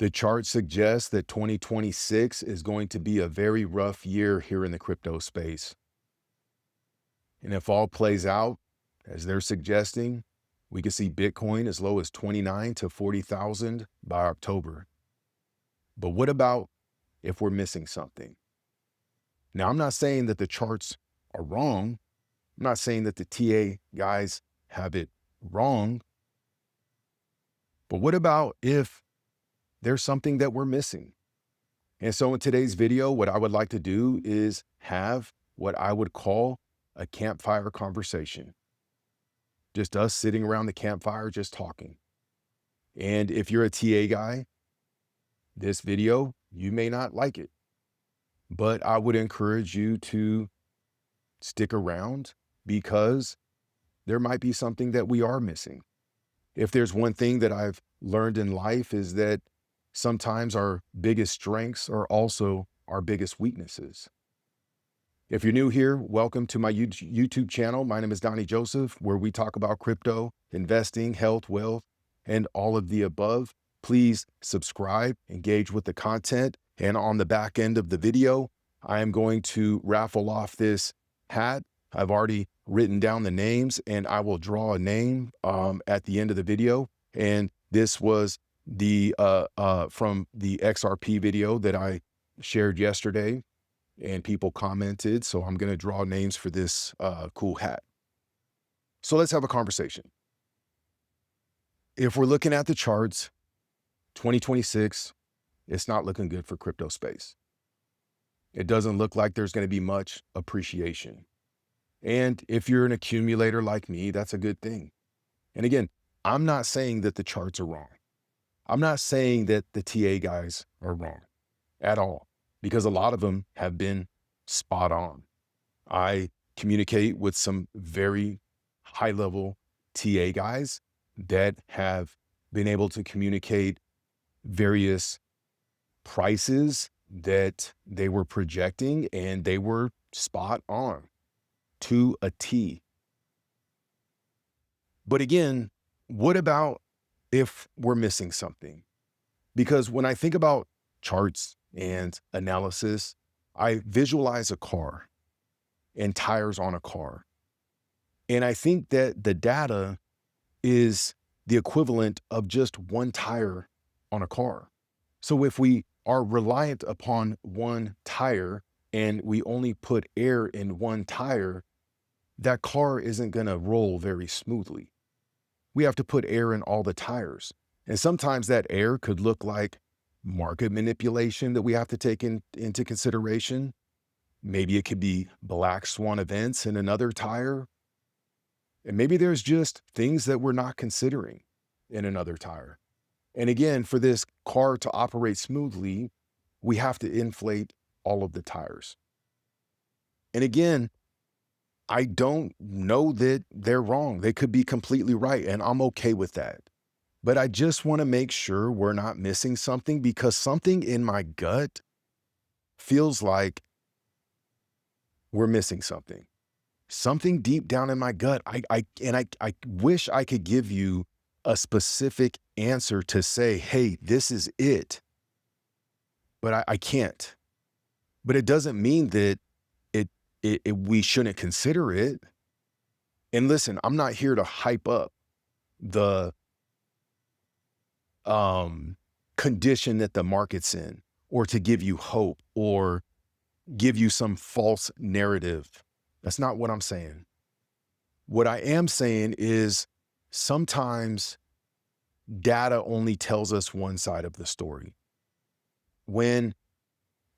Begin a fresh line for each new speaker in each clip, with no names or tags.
The chart suggests that 2026 is going to be a very rough year here in the crypto space. And if all plays out as they're suggesting, we could see Bitcoin as low as 29 to 40,000 by October. But what about if we're missing something? Now, I'm not saying that the charts are wrong. I'm not saying that the TA guys have it wrong. But what about if there's something that we're missing? And so in today's video, what I would like to do is have what I would call a campfire conversation. Just us sitting around the campfire, just talking. And if you're a TA guy, this video, you may not like it, but I would encourage you to stick around because there might be something that we are missing. If there's one thing that I've learned in life is that sometimes our biggest strengths are also our biggest weaknesses. If you're new here, welcome to my YouTube channel. My name is Donnie Joseph, where we talk about crypto, investing, health, wealth, and all of the above. Please subscribe, engage with the content. And on the back end of the video, I am going to raffle off this hat. I've already written down the names and I will draw a name at the end of the video. And this was the from the XRP video that I shared yesterday and people commented. So I'm going to draw names for this cool hat. So let's have a conversation. If we're looking at the charts, 2026, it's not looking good for crypto space. It doesn't look like there's going to be much appreciation. And if you're an accumulator like me, that's a good thing. And again, I'm not saying that the charts are wrong. I'm not saying that the TA guys are wrong at all, because a lot of them have been spot on. I communicate with some very high-level TA guys that have been able to communicate various prices that they were projecting, and they were spot on to a T. But again, what about if we're missing something? Because when I think about charts and analysis, I visualize a car and tires on a car. And I think that the data is the equivalent of just one tire on a car. So if we are reliant upon one tire and we only put air in one tire, that car isn't going to roll very smoothly. We have to put air in all the tires. And sometimes that air could look like market manipulation that we have to take into consideration. Maybe it could be black swan events in another tire. And maybe there's just things that we're not considering in another tire. And again, for this car to operate smoothly, we have to inflate all of the tires. And again, I don't know that they're wrong. They could be completely right, and I'm okay with that. But I just want to make sure we're not missing something, because something in my gut feels like we're missing something. Something deep down in my gut. I wish I could give you a specific answer to say, hey, this is it. But I can't. But it doesn't mean that we shouldn't consider it. And listen, I'm not here to hype up the condition that the market's in, or to give you hope or give you some false narrative. That's not what I'm saying. What I am saying is sometimes data only tells us one side of the story. When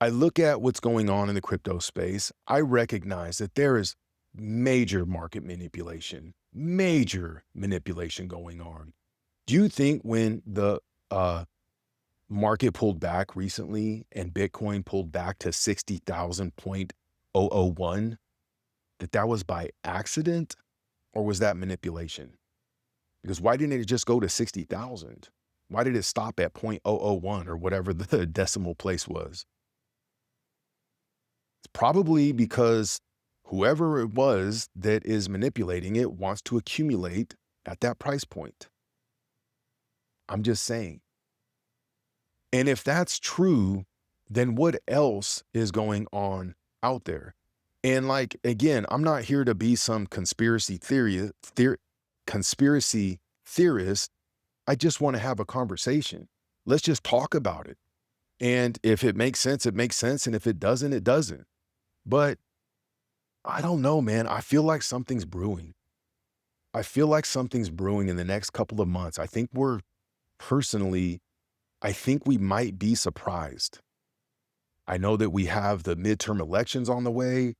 I look at what's going on in the crypto space, I recognize that there is major market manipulation going on. Do you think when the market pulled back recently and Bitcoin pulled back to 60,000.001, that was by accident, or was that manipulation? Because why didn't it just go to 60,000? Why did it stop at 0.001 or whatever the decimal place was? It's probably because whoever it was that is manipulating it wants to accumulate at that price point. I'm just saying. And if that's true, then what else is going on out there? And like, again, I'm not here to be some conspiracy theorist. I just want to have a conversation. Let's just talk about it. And if it makes sense, it makes sense. And if it doesn't, it doesn't. But I don't know, man. I feel like something's brewing. I feel like something's brewing in the next couple of months. Personally, I think we might be surprised. I know that we have the midterm elections on the way.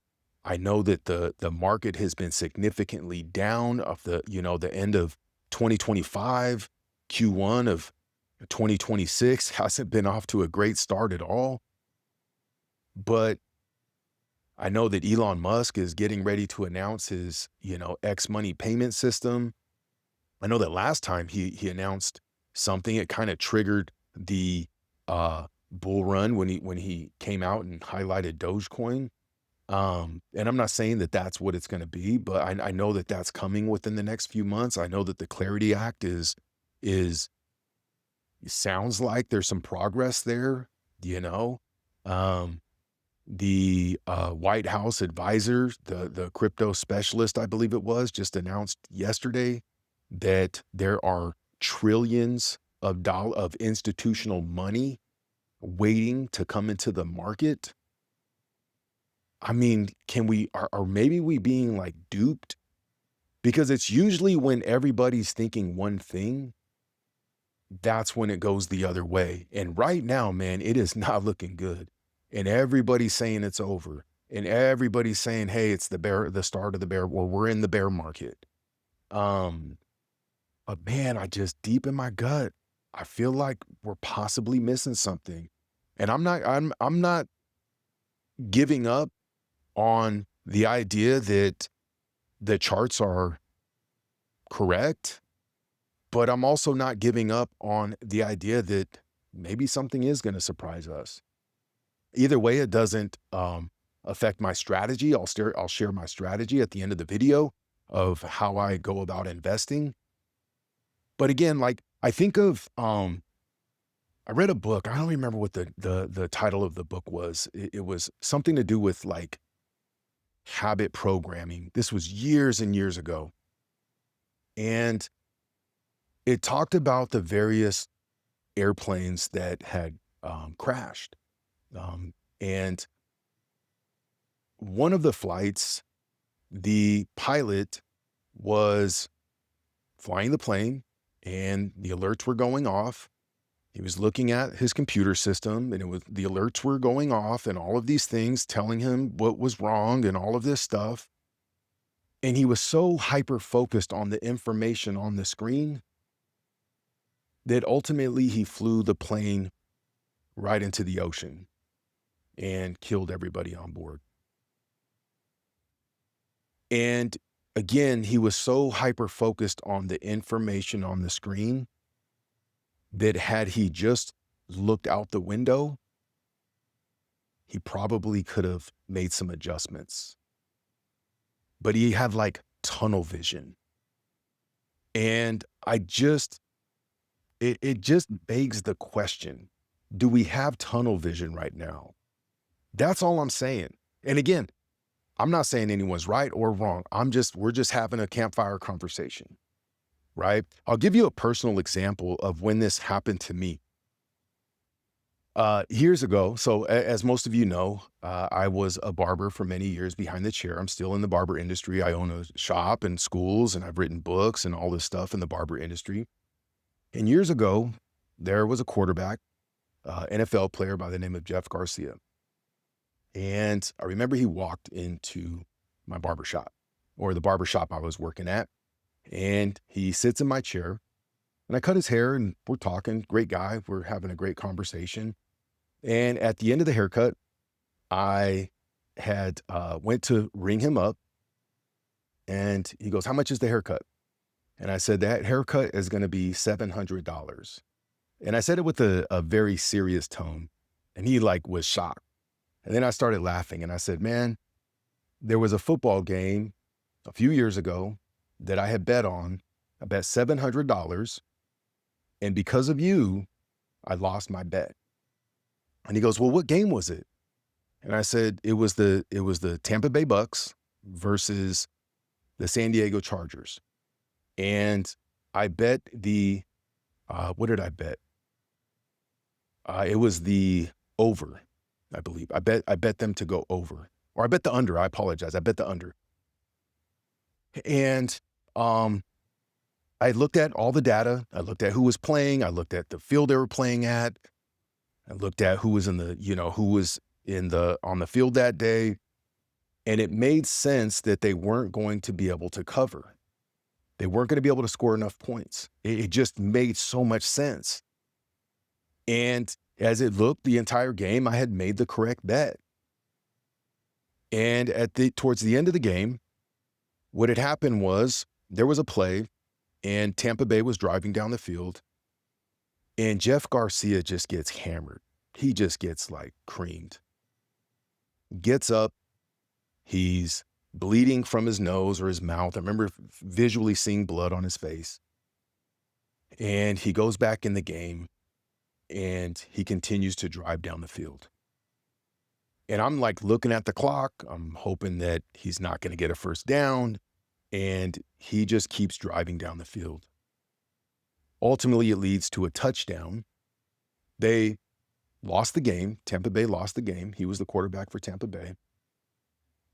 I know that the market has been significantly down of the end of 2025, Q1 of 2026 hasn't been off to a great start at all. But I know that Elon Musk is getting ready to announce his, X money payment system. I know that last time he announced something, it kind of triggered the bull run when he came out and highlighted Dogecoin. And I'm not saying that that's what it's going to be, but I know that that's coming within the next few months. I know that the Clarity Act is sounds like there's some progress there, you know. Um, the White House advisor, the crypto specialist, I believe it was, just announced yesterday that there are trillions of institutional money waiting to come into the market. I mean, are maybe we being like duped? Because it's usually when everybody's thinking one thing, that's when it goes the other way. And right now, man, it is not looking good. And everybody's saying it's over. And everybody's saying, hey, it's the start of the bear, or we're in the bear market. Um, but man, I just deep in my gut, I feel like we're possibly missing something. And I'm not giving up on the idea that the charts are correct, but I'm also not giving up on the idea that maybe something is going to surprise us. Either way, it doesn't affect my strategy. I'll share my strategy at the end of the video of how I go about investing. But again, like I think of I read a book. I don't remember what the title of the book was. It was something to do with like habit programming. This was years and years ago. And it talked about the various airplanes that had crashed. And one of the flights, the pilot was flying the plane and the alerts were going off. He was looking at his computer system and the alerts were going off and all of these things telling him what was wrong and all of this stuff. And he was so hyper focused on the information on the screen that ultimately he flew the plane right into the ocean and killed everybody on board. And again, he was so hyper focused on the information on the screen that had he just looked out the window, he probably could have made some adjustments. But he had like tunnel vision. And it just begs the question, do we have tunnel vision right now? That's all I'm saying. And again, I'm not saying anyone's right or wrong. We're just having a campfire conversation, right? I'll give you a personal example of when this happened to me. Years ago, so as most of you know, I was a barber for many years behind the chair. I'm still in the barber industry. I own a shop and schools, and I've written books and all this stuff in the barber industry. And years ago, there was a quarterback, NFL player by the name of Jeff Garcia. And I remember he walked into my barbershop, or the barbershop I was working at, and he sits in my chair and I cut his hair and we're talking, great guy. We're having a great conversation. And at the end of the haircut, I had went to ring him up and he goes, how much is the haircut? And I said, that haircut is going to be $700. And I said it with a very serious tone. And he like was shocked. And then I started laughing and I said, man, there was a football game a few years ago that I had bet on. I bet $700. And because of you, I lost my bet. And he goes, well, what game was it? And I said, it was the Tampa Bay Bucks versus the San Diego Chargers. And I bet what did I bet? It was the over, I believe. I bet them to go over. Or I bet the under. I apologize. I bet the under. And um, I looked at all the data. I looked at who was playing. I looked at the field they were playing at. I looked at who was on the field that day. And it made sense that they weren't going to be able to cover. They weren't going to be able to score enough points. It just made so much sense. And as it looked the entire game, I had made the correct bet. And towards the end of the game, what had happened was there was a play and Tampa Bay was driving down the field and Jeff Garcia just gets hammered. He just gets like creamed. Gets up. He's bleeding from his nose or his mouth. I remember visually seeing blood on his face. And he goes back in the game and he continues to drive down the field. And I'm like looking at the clock. I'm hoping that he's not going to get a first down. And he just keeps driving down the field. Ultimately, it leads to a touchdown. They lost the game. Tampa Bay lost the game. He was the quarterback for Tampa Bay.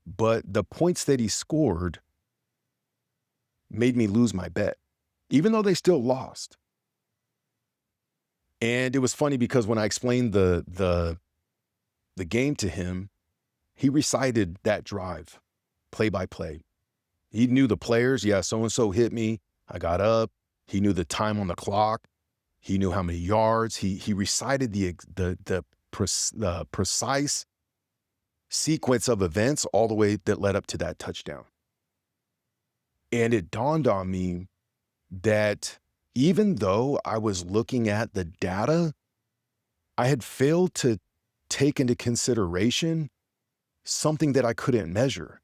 But the points that he scored made me lose my bet, even though they still lost. And it was funny because when I explained the game to him, he recited that drive, play by play. He knew the players. Yeah, so-and-so hit me. I got up. He knew the time on the clock. He knew how many yards. He recited the precise sequence of events all the way that led up to that touchdown. And it dawned on me that even though I was looking at the data, I had failed to take into consideration something that I couldn't measure.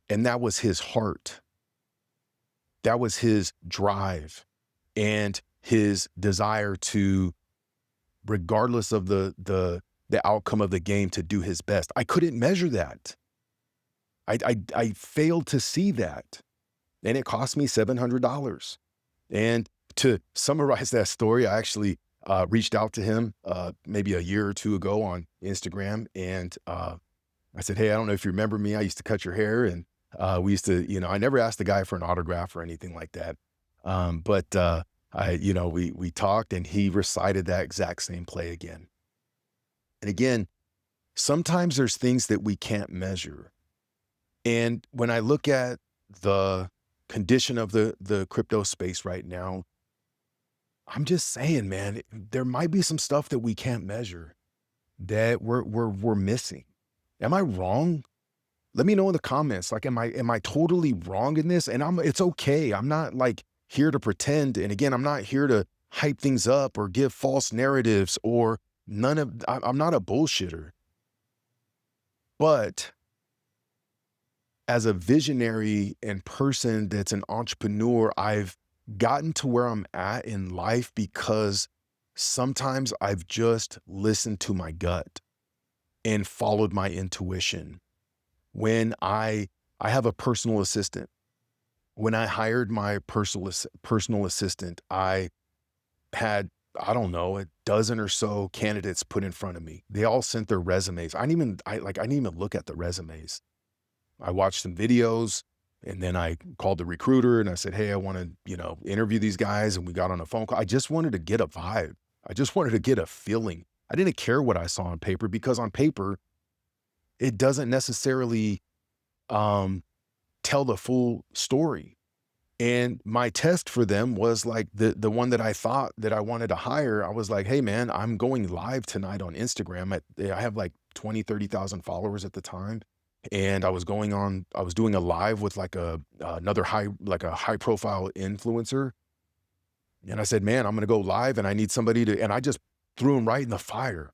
And that was his heart. That was his drive and his desire to, regardless of the outcome of the game, to do his best. I couldn't measure that. I failed to see that. And it cost me $700. And to summarize that story, I actually reached out to him maybe a year or two ago on Instagram. And I said, hey, I don't know if you remember me. I used to cut your hair. And we used to, I never asked the guy for an autograph or anything like that. But we talked and he recited that exact same play again. And again, sometimes there's things that we can't measure. And when I look at the condition of the crypto space right now, I'm just saying, man, there might be some stuff that we can't measure that we're missing. Am I wrong? Let me know in the comments. Like, am I totally wrong in this? And it's okay. I'm not like here to pretend. And again, I'm not here to hype things up or give false narratives or I'm not a bullshitter. But as a visionary and person that's an entrepreneur, I've gotten to where I'm at in life because sometimes I've just listened to my gut and followed my intuition. When I have a personal assistant, when I hired my personal assistant, I had, I don't know, a dozen or so candidates put in front of me. They all sent their resumes. I didn't even look at the resumes. I watched some videos and then I called the recruiter and I said, hey, I want to, interview these guys. And we got on a phone call. I just wanted to get a vibe. I just wanted to get a feeling. I didn't care what I saw on paper because on paper, it doesn't necessarily tell the full story. And my test for them was like the one that I thought that I wanted to hire. I was like, hey man, I'm going live tonight on Instagram. I have like 20, 30,000 followers at the time. And I was doing a live with like another high profile influencer. And I said, man, I'm going to go live and I need somebody and I just threw him right in the fire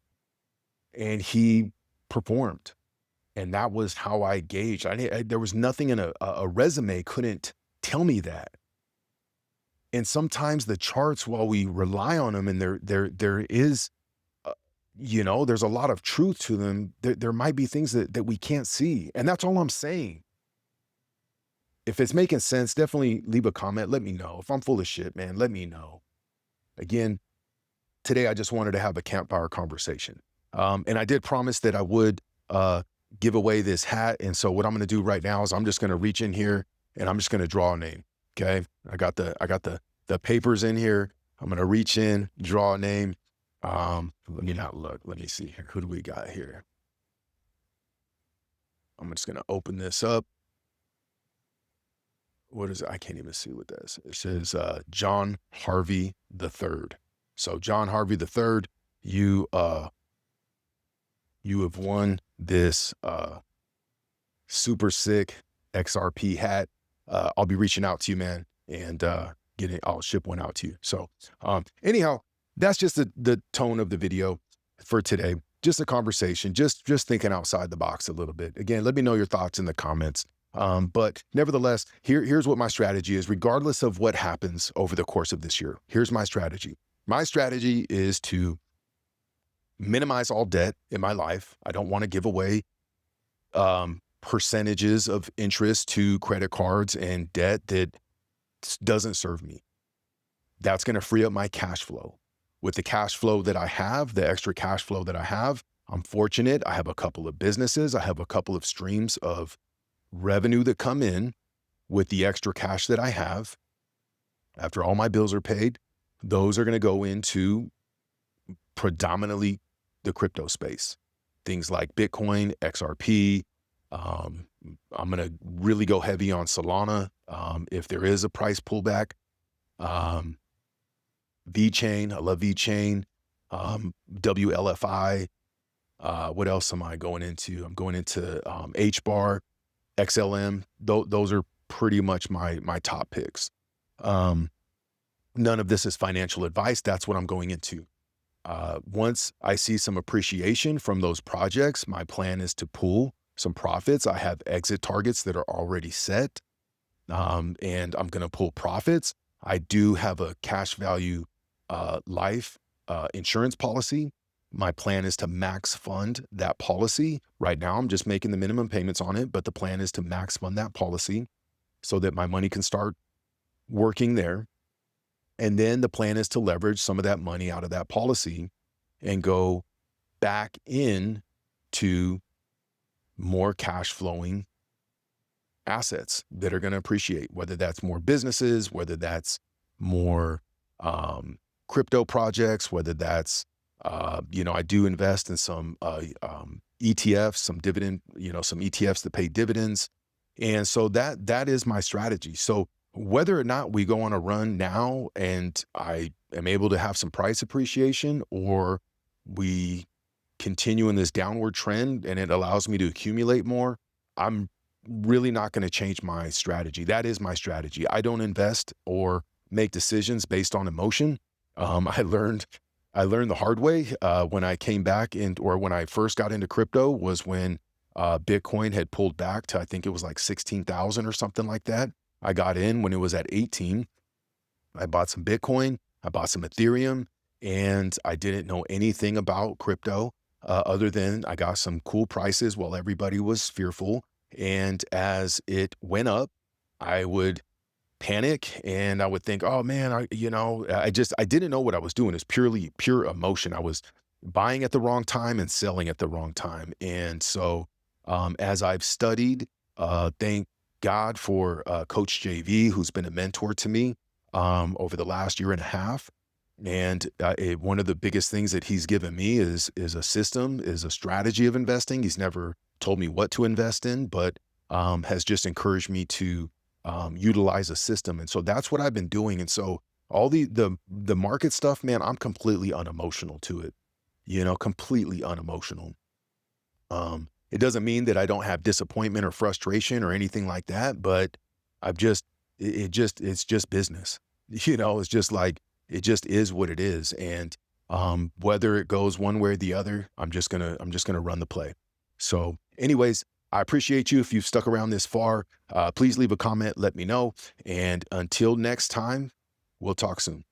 and he performed. And that was how I gauged. There was nothing in a resume couldn't tell me that. And sometimes the charts, while we rely on them and there is there's a lot of truth to them. There might be things that we can't see. And that's all I'm saying. If it's making sense, definitely leave a comment. Let me know. If I'm full of shit, man, let me know. Again, today I just wanted to have a campfire conversation. And I did promise that I would give away this hat. And so what I'm going to do right now is I'm just going to reach in here and I'm just going to draw a name. Okay. I got the papers in here. I'm going to reach in, draw a name. Let me not look. Let me see here. Who do we got here? I'm just going to open this up. What is it? I can't even see what that is. It says John Harvey III. So John Harvey III, you have won this super sick XRP hat. I'll be reaching out to you, man, and I'll ship one out to you. So anyhow, that's just the tone of the video for today. Just a conversation, just thinking outside the box a little bit. Again, let me know your thoughts in the comments. But nevertheless, here's what my strategy is, regardless of what happens over the course of this year. Here's my strategy. My strategy is to minimize all debt in my life. I don't want to give away percentages of interest to credit cards and debt that doesn't serve me. That's going to free up my cash flow. With the cash flow that I have, the extra cash flow that I have, I'm fortunate. I have a couple of businesses. I have a couple of streams of revenue that come in with the extra cash that I have. After all my bills are paid, those are going to go into predominantly the crypto space. Things like Bitcoin, XRP. I'm going to really go heavy on Solana if there is a price pullback. VeChain, I love VeChain. WLFI. What else am I going into? I'm going into HBAR, XLM. Those are pretty much my top picks. None of this is financial advice. That's what I'm going into. Once I see some appreciation from those projects, my plan is to pull some profits. I have exit targets that are already set, and I'm going to pull profits. I do have a cash value life insurance policy. My plan is to max fund that policy. Right now, I'm just making the minimum payments on it, but the plan is to max fund that policy so that my money can start working there. And then the plan is to leverage some of that money out of that policy and go back in to more cash flowing assets that are going to appreciate, whether that's more businesses, whether that's more crypto projects, whether that's, I do invest in some ETFs, some dividend, some ETFs that pay dividends. And so that is my strategy. So whether or not we go on a run now and I am able to have some price appreciation, or we continue in this downward trend and it allows me to accumulate more, I'm really not going to change my strategy. That is my strategy. I don't invest or make decisions based on emotion. I learned the hard way when I came back or when I first got into crypto was when Bitcoin had pulled back to, I think it was like 16,000 or something like that. I got in when it was at 18. I bought some Bitcoin, I bought some Ethereum, and I didn't know anything about crypto other than I got some cool prices while everybody was fearful. And as it went up, I would panic and I would think, oh man, I didn't know what I was doing. It's pure emotion. I was buying at the wrong time and selling at the wrong time. And so as I've studied, thank God for Coach JV, who's been a mentor to me over the last year and a half. And one of the biggest things that he's given me is a system, is a strategy of investing. He's never told me what to invest in, but has just encouraged me to utilize a system. And so that's what I've been doing. And so all the market stuff, man, I'm completely unemotional to it, completely unemotional. It doesn't mean that I don't have disappointment or frustration or anything like that, but it's just business. It's just like, it just is what it is. And whether it goes one way or the other, I'm just gonna run the play. So anyways, I appreciate you. If you've stuck around this far, please leave a comment, let me know. And until next time, we'll talk soon.